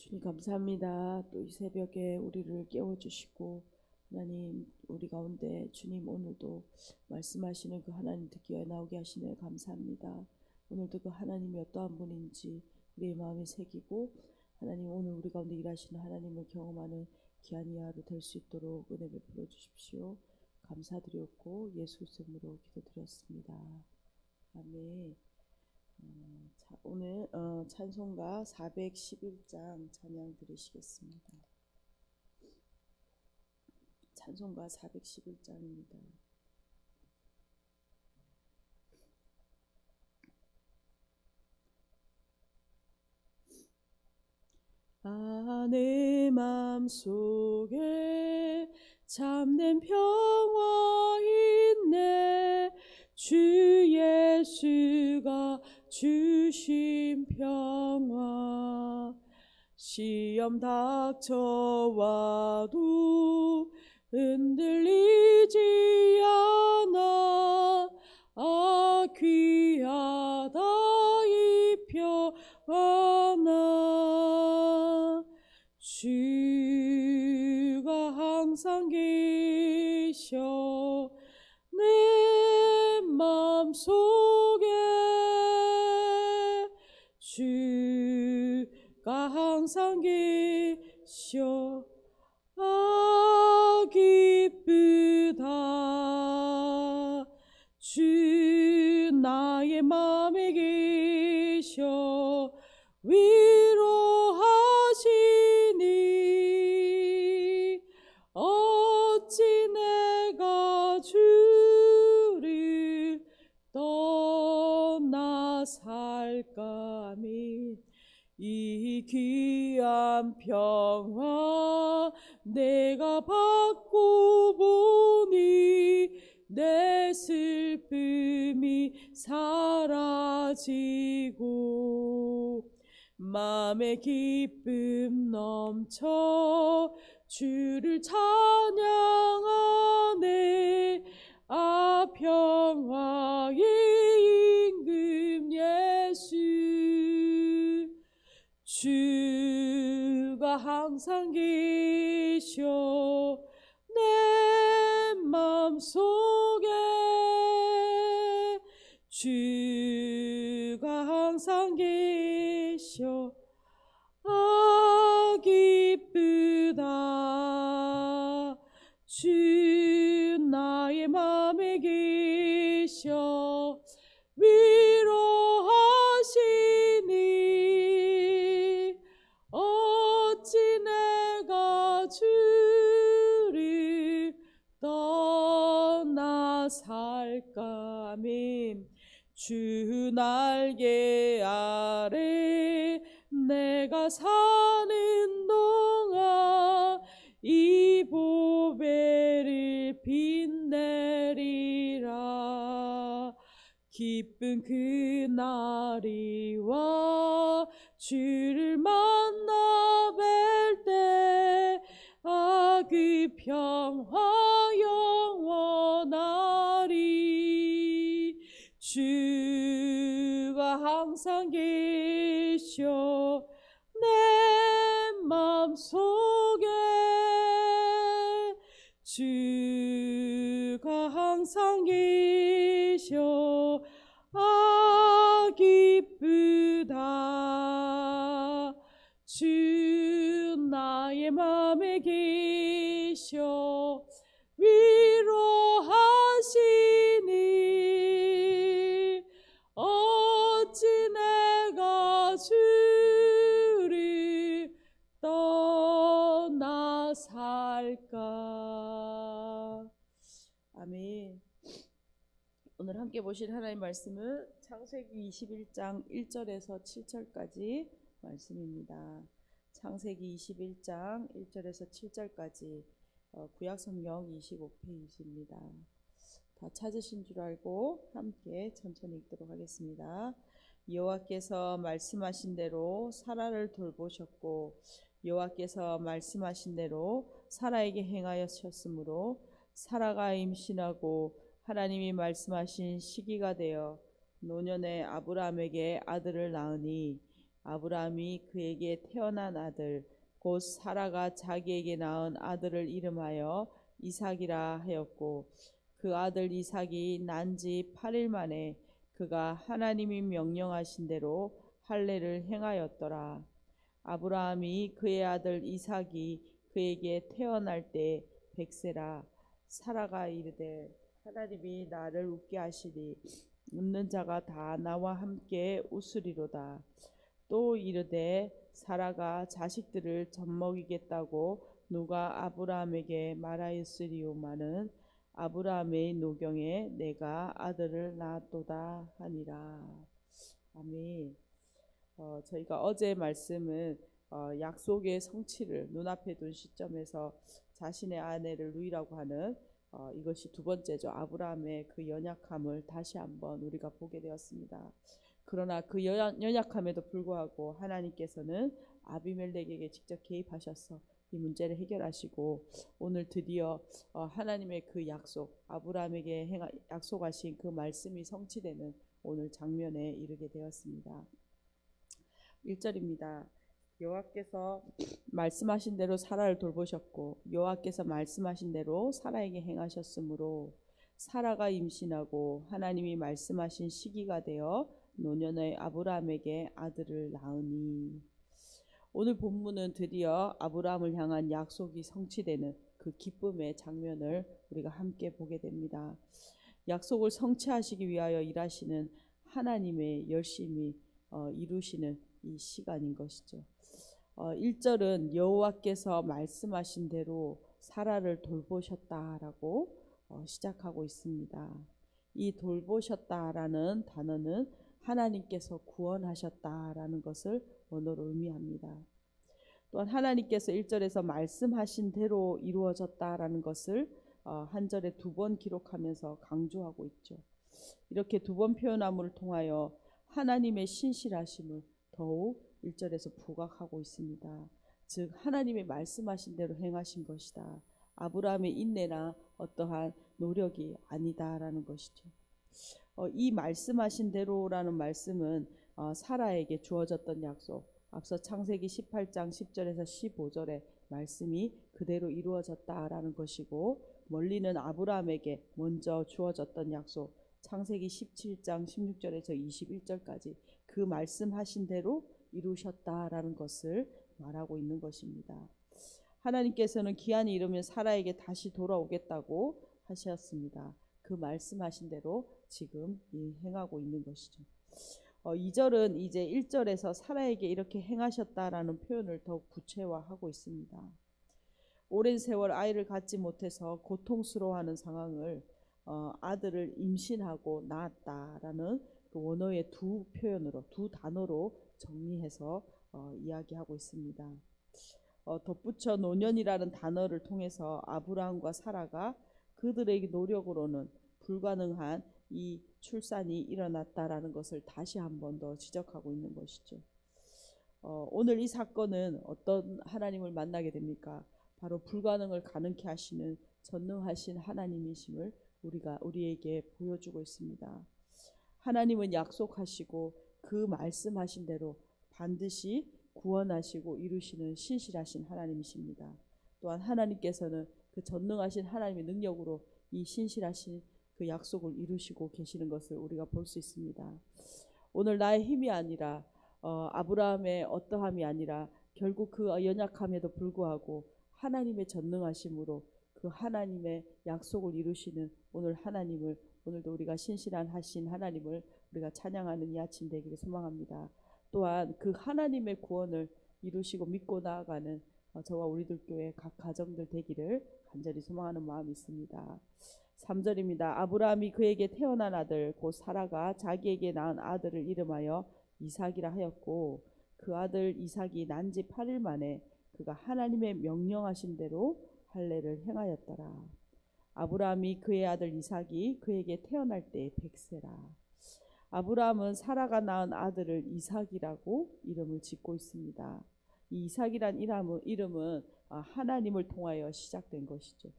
주님 감사합니다. 또 이 새벽에 우리를 깨워주시고 하나님 우리 가운데 주님 오늘도 말씀하시는 그 하나님 듣기 위해 나오게 하시네 감사합니다. 오늘도 그 하나님이 어떠한 분인지 우리의 마음에 새기고 하나님 오늘 우리 가운데 일하시는 하나님을 경험하는 귀한 이 하루 될 수 있도록 은혜 베풀어 주십시오. 감사드렸고 예수 이름으로 기도드렸습니다. 아멘. 오늘 찬송가 411장 찬양 들으시겠습니다. 찬송가 411장입니다. 내 맘속에 참된 평화 있네. 주 예수가 주신 평화. 시험 닥쳐와도 흔들리지 않아. 귀하다 이 평화. 주가 항상 계셔 내 맘속에. 주가 항상 계셔 기쁘다. 주 나의 맘에 계셔 위로하시니. 어찌 내가 주를 떠나 살까. 아멘. 이 귀한 평화 내가 받고 보니 내 슬픔이 사라지고 마음의 기쁨 넘쳐 주를 찬양하네. 평화의 임금 예수. 주가 항상 계셔 내 맘속에. 주가 항상 계셔 기쁘다. 주 나의 맘에 계셔 위로하시니. 어찌 내가 주를 떠나 살까. 아멘. 주 날개 아래 내가 사는 동안 이 보배를 빛내리라. 기쁜 그날이 와 주를 만나 뵐 때 그 평화 영원하리. 주가 항상 계셔 내 맘속에. 주가 항상 계셔 기쁘다. 주 나의 맘에 계셔 위로하시니. 어찌 내가 주를 떠나 살까. 아멘. 오늘 함께 보실 하나님의 말씀은 창세기 21장 1절에서 7절까지 말씀입니다. 창세기 21장 1절에서 7절까지 구약성경 25페이지입니다. 다 찾으신 줄 알고 함께 천천히 읽도록 하겠습니다. 여호와께서 말씀하신 대로 사라를 돌보셨고 여호와께서 말씀하신 대로 사라에게 행하셨으므로 사라가 임신하고 하나님이 말씀하신 시기가 되어 노년에 아브라함에게 아들을 낳으니 아브라함이 그에게 태어난 아들 곧 사라가 자기에게 낳은 아들을 이름하여 이삭이라 하였고 그 아들 이삭이 난 지 8일 만에 그가 하나님이 명령하신 대로 할례를 행하였더라. 아브라함이 그의 아들 이삭이 그에게 태어날 때 100세라. 사라가 이르되 하나님이 나를 웃게 하시니 웃는 자가 다 나와 함께 웃으리로다. 또 이르되 사라가 자식들을 젖먹이겠다고 누가 아브라함에게 말하였으리오마는 아브라함의 노경에 내가 아들을 낳았도다 하니라. 아멘. 저희가 어제 말씀은 약속의 성취를 눈앞에 둔 시점에서 자신의 아내를 루이라고 하는 이것이 두 번째죠. 아브라함의 그 연약함을 다시 한번 우리가 보게 되었습니다. 그러나 그 연약함에도 불구하고 하나님께서는 아비멜렉에게 직접 개입하셔서 이 문제를 해결하시고 오늘 드디어 하나님의 그 약속, 아브라함에게 약속하신 그 말씀이 성취되는 오늘 장면에 이르게 되었습니다. 1절입니다. 여호와께서 말씀하신 대로 사라를 돌보셨고 여호와께서 말씀하신 대로 사라에게 행하셨으므로 사라가 임신하고 하나님이 말씀하신 시기가 되어 노년의 아브라함에게 아들을 낳으니. 오늘 본문은 드디어 아브라함을 향한 약속이 성취되는 그 기쁨의 장면을 우리가 함께 보게 됩니다. 약속을 성취하시기 위하여 일하시는 하나님의 열심히 이루시는 이 시간인 것이죠. 1절은 여호와께서 말씀하신 대로 사라를 돌보셨다라고 시작하고 있습니다. 이 돌보셨다라는 단어는 하나님께서 구원하셨다라는 것을 원어로 의미합니다. 또한 하나님께서 1절에서 말씀하신 대로 이루어졌다라는 것을 한 절에 두 번 기록하면서 강조하고 있죠. 이렇게 두 번 표현함을 통하여 하나님의 신실하심을 더욱 1절에서 부각하고 있습니다. 즉 하나님의 말씀하신 대로 행하신 것이다. 아브라함의 인내나 어떠한 노력이 아니다라는 것이죠. 이 말씀하신 대로라는 말씀은 사라에게 주어졌던 약속, 앞서 창세기 18장 10절에서 15절의 말씀이 그대로 이루어졌다라는 것이고, 멀리는 아브라함에게 먼저 주어졌던 약속, 창세기 17장 16절에서 21절까지 그 말씀하신 대로 이루셨다라는 것을 말하고 있는 것입니다. 하나님께서는 기한이 이르면 사라에게 다시 돌아오겠다고 하셨습니다. 그 말씀하신 대로 지금 행하고 있는 것이죠. 2절은 이제 1절에서 사라에게 이렇게 행하셨다라는 표현을 더욱 구체화하고 있습니다. 오랜 세월 아이를 갖지 못해서 고통스러워하는 상황을 아들을 임신하고 낳았다라는 그 원어의 두 표현으로, 두 단어로 정리해서 이야기하고 있습니다. 덧붙여 노년이라는 단어를 통해서 아브라함과 사라가 그들의 노력으로는 불가능한 이 출산이 일어났다라는 것을 다시 한 번 더 지적하고 있는 것이죠. 오늘 이 사건은 어떤 하나님을 만나게 됩니까? 바로 불가능을 가능케 하시는 전능하신 하나님이심을 우리에게 보여주고 있습니다. 하나님은 약속하시고 그 말씀하신 대로 반드시 구원하시고 이루시는 신실하신 하나님이십니다. 또한 하나님께서는 그 전능하신 하나님의 능력으로 이 신실하신 그 약속을 이루시고 계시는 것을 우리가 볼 수 있습니다. 오늘 나의 힘이 아니라 아브라함의 어떠함이 아니라 결국 그 연약함에도 불구하고 하나님의 전능하심으로 그 하나님의 약속을 이루시는 오늘 하나님을, 오늘도 우리가 신실한 하신 하나님을 우리가 찬양하는 이 아침 되기를 소망합니다. 또한 그 하나님의 구원을 이루시고 믿고 나아가는 저와 우리들 교회 각 가정들 되기를 간절히 소망하는 마음이 있습니다. 3절입니다. 아브라함이 그에게 태어난 아들 곧 사라가 자기에게 낳은 아들을 이름하여 이삭이라 하였고 그 아들 이삭이 난 지 8일 만에 그가 하나님의 명령하신 대로 할례를 행하였더라. 아브라함이 그의 아들 이삭이 그에게 태어날 때 100세라. 아브라함은 사라가 낳은 아들을 이삭이라고 이름을 짓고 있습니다. 이 이삭이란 이름은 하나님을 통하여 시작된 것이죠.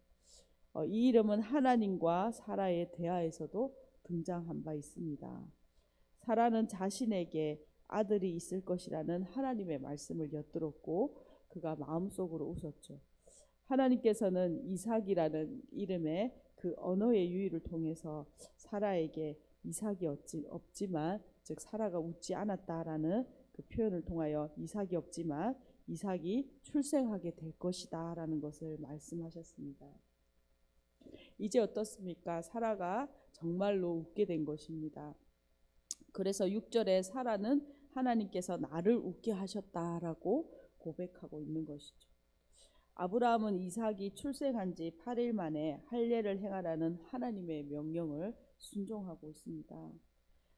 이 이름은 하나님과 사라의 대화에서도 등장한 바 있습니다. 사라는 자신에게 아들이 있을 것이라는 하나님의 말씀을 엿들었고 그가 마음속으로 웃었죠. 하나님께서는 이삭이라는 이름의 그 언어의 유희를 통해서 사라에게 이삭이 없지만, 즉 사라가 웃지 않았다라는 그 표현을 통하여 이삭이 없지만 이삭이 출생하게 될 것이다 라는 것을 말씀하셨습니다. 이제 어떻습니까? 사라가 정말로 웃게 된 것입니다. 그래서 6절에 사라는 하나님께서 나를 웃게 하셨다라고 고백하고 있는 것이죠. 아브라함은 이삭이 출생한 지 8일 만에 할례를 행하라는 하나님의 명령을 순종하고 있습니다.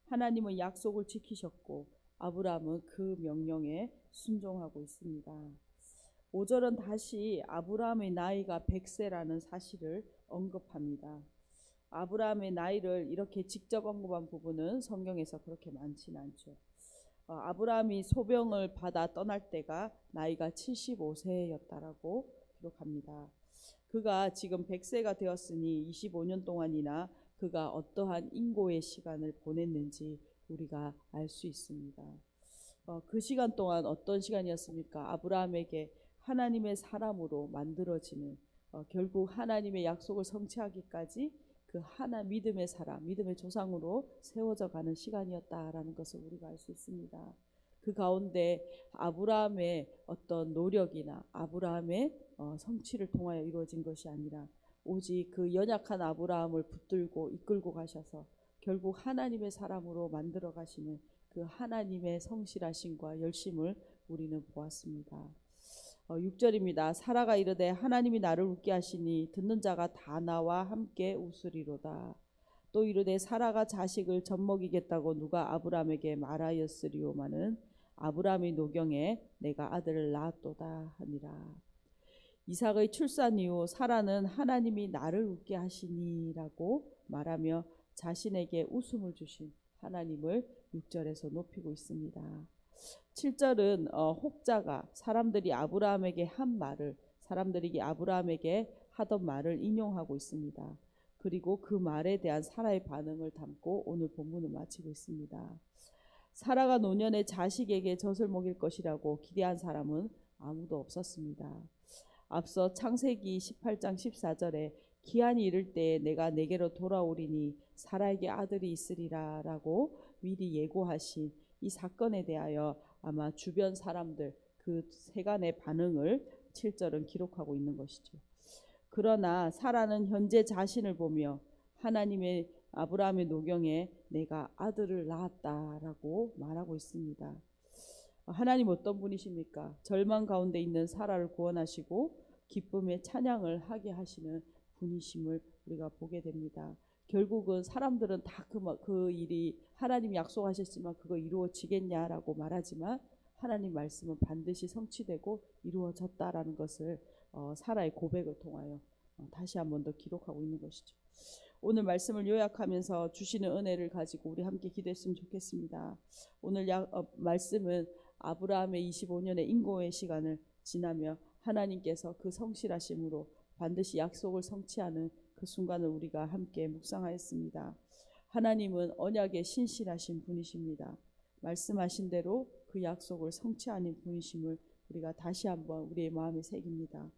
하나님은 약속을 지키셨고 아브라함은 그 명령에 순종하고 있습니다. 5절은 다시 아브라함의 나이가 100세라는 사실을 언급합니다. 아브라함의 나이를 이렇게 직접 언급한 부분은 성경에서 그렇게 많지는 않죠. 아브라함이 소병을 받아 떠날 때가 나이가 75세였다라고 기록합니다. 그가 지금 100세가 되었으니 25년 동안이나 그가 어떠한 인고의 시간을 보냈는지 우리가 알 수 있습니다. 그 시간 동안 어떤 시간이었습니까? 아브라함에게 하나님의 사람으로 만들어지는, 결국 하나님의 약속을 성취하기까지 그 믿음의 사람, 믿음의 조상으로 세워져 가는 시간이었다라는 것을 우리가 알 수 있습니다. 그 가운데 아브라함의 어떤 노력이나 아브라함의 성취를 통하여 이루어진 것이 아니라 오직 그 연약한 아브라함을 붙들고 이끌고 가셔서 결국 하나님의 사람으로 만들어 가시는 그 하나님의 성실하심과 열심을 우리는 보았습니다. 6절입니다. 사라가 이르되 하나님이 나를 웃게 하시니 듣는 자가 다 나와 함께 웃으리로다. 또 이르되 사라가 자식을 젖먹이겠다고 누가 아브라함에게 말하였으리오마는 아브라함의 노경에 내가 아들을 낳았도다 하니라. 이삭의 출산 이후 사라는 하나님이 나를 웃게 하시니라고 말하며 자신에게 웃음을 주신 하나님을 6절에서 높이고 있습니다. 7절은 혹자가 사람들이 아브라함에게 하던 말을 인용하고 있습니다. 그리고 그 말에 대한 사라의 반응을 담고 오늘 본문을 마치고 있습니다. 사라가 노년에 자식에게 젖을 먹일 것이라고 기대한 사람은 아무도 없었습니다. 앞서 창세기 18장 14절에 기한이 이를 때에 내가 내게로 돌아오리니 사라에게 아들이 있으리라 라고 미리 예고하신 이 사건에 대하여 아마 주변 사람들 그 세간의 반응을 7절은 기록하고 있는 것이죠. 그러나 사라는 현재 자신을 보며 하나님의 아브라함의 노경에 내가 아들을 낳았다라고 말하고 있습니다. 하나님 어떤 분이십니까? 절망 가운데 있는 사라를 구원하시고 기쁨의 찬양을 하게 하시는 분이심을 우리가 보게 됩니다. 결국은 사람들은 다 그 일이 하나님 약속하셨지만 그거 이루어지겠냐라고 말하지만 하나님 말씀은 반드시 성취되고 이루어졌다라는 것을 사라의 고백을 통하여 다시 한 번 더 기록하고 있는 것이죠. 오늘 말씀을 요약하면서 주시는 은혜를 가지고 우리 함께 기도했으면 좋겠습니다. 오늘 말씀은 아브라함의 25년의 인고의 시간을 지나며 하나님께서 그 성실하심으로 반드시 약속을 성취하는 그 순간을 우리가 함께 묵상하였습니다. 하나님은 언약의 신실하신 분이십니다. 말씀하신 대로 그 약속을 성취하는 분이심을 우리가 다시 한번 우리의 마음에 새깁니다.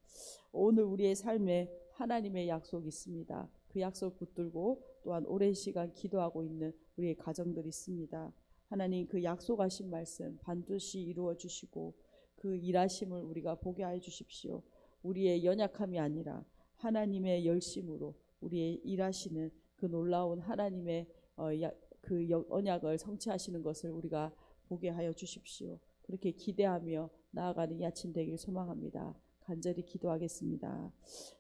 오늘 우리의 삶에 하나님의 약속이 있습니다. 그 약속 붙들고 또한 오랜 시간 기도하고 있는 우리의 가정들이 있습니다. 하나님 그 약속하신 말씀 반드시 이루어 주시고 그 일하심을 우리가 보게 해 주십시오. 우리의 연약함이 아니라 하나님의 열심으로 우리의 일하시는 그 놀라운 하나님의 그 언약을 성취하시는 것을 우리가 보게 하여 주십시오. 그렇게 기대하며 나아가는 이 아침 되길 소망합니다. 간절히 기도하겠습니다.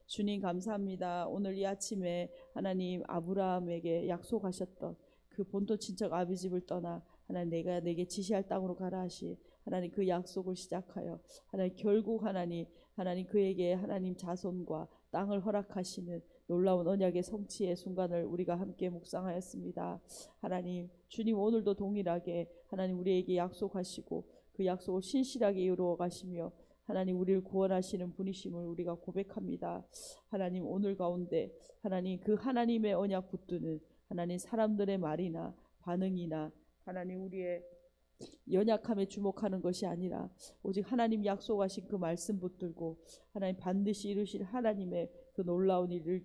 주님 감사합니다. 오늘 이 아침에 하나님 아브라함에게 약속하셨던 그 본토 친척 아비집을 떠나 하나님 내가 내게 지시할 땅으로 가라 하시 하나님 그 약속을 시작하여 하나님 결국 하나님 그에게 하나님 자손과 땅을 허락하시는 놀라운 언약의 성취의 순간을 우리가 함께 묵상하였습니다. 하나님 주님 오늘도 동일하게 하나님 우리에게 약속하시고 그 약속을 신실하게 이루어 가시며 하나님 우리를 구원하시는 분이심을 우리가 고백합니다. 하나님 오늘 가운데 하나님 그 하나님의 언약 붙드는 하나님 사람들의 말이나 반응이나 하나님 우리의 연약함에 주목하는 것이 아니라 오직 하나님 약속하신 그 말씀 붙들고 하나님 반드시 이루실 하나님의 그 놀라운 일을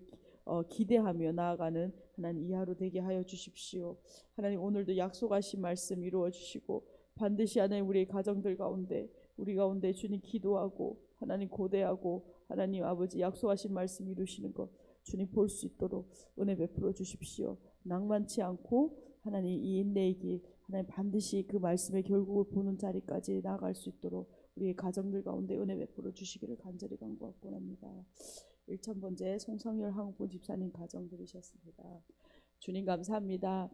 기대하며 나아가는 하나님 이 하루 되게 하여 주십시오. 하나님 오늘도 약속하신 말씀 이루어 주시고 반드시 하나님 우리의 가정들 가운데 우리 가운데 주님 기도하고 하나님 고대하고 하나님 아버지 약속하신 말씀 이루시는 것 주님 볼 수 있도록 은혜 베풀어 주십시오. 낭만치 않고 하나님 이 인내의 길 하나님 반드시 그 말씀의 결국을 보는 자리까지 나아갈 수 있도록 우리의 가정들 가운데 은혜 베풀어 주시기를 간절히 간구하고 합니다. 1,000번째 송성열 한국본 집사님 가정 들으셨습니다. 주님 감사합니다.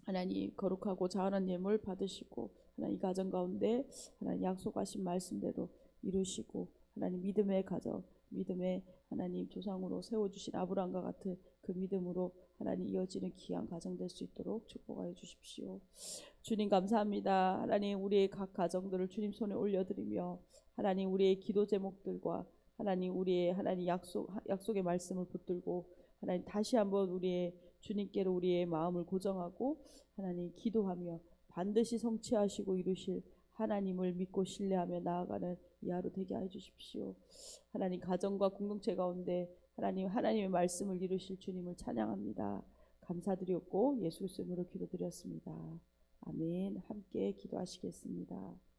하나님 거룩하고 자원한 예물 받으시고 하나님 이 가정 가운데 하나님 약속하신 말씀대로 이루시고 하나님 믿음의 가정 믿음의 하나님 조상으로 세워주신 아브라함과 같은 그 믿음으로 하나님 이어지는 귀한 가정 될 수 있도록 축복하여 주십시오. 주님 감사합니다. 하나님 우리의 각 가정들을 주님 손에 올려드리며 하나님 우리의 기도 제목들과 하나님 우리의 하나님 약속의 말씀을 붙들고 하나님 다시 한번 우리의 주님께로 우리의 마음을 고정하고 하나님 기도하며 반드시 성취하시고 이루실 하나님을 믿고 신뢰하며 나아가는 이 하루 되게 해 주십시오. 하나님 가정과 공동체 가운데 하나님의 말씀을 이루실 주님을 찬양합니다. 감사드렸고 예수 그리스도 이름으로 기도드렸습니다. 아멘. 함께 기도하시겠습니다.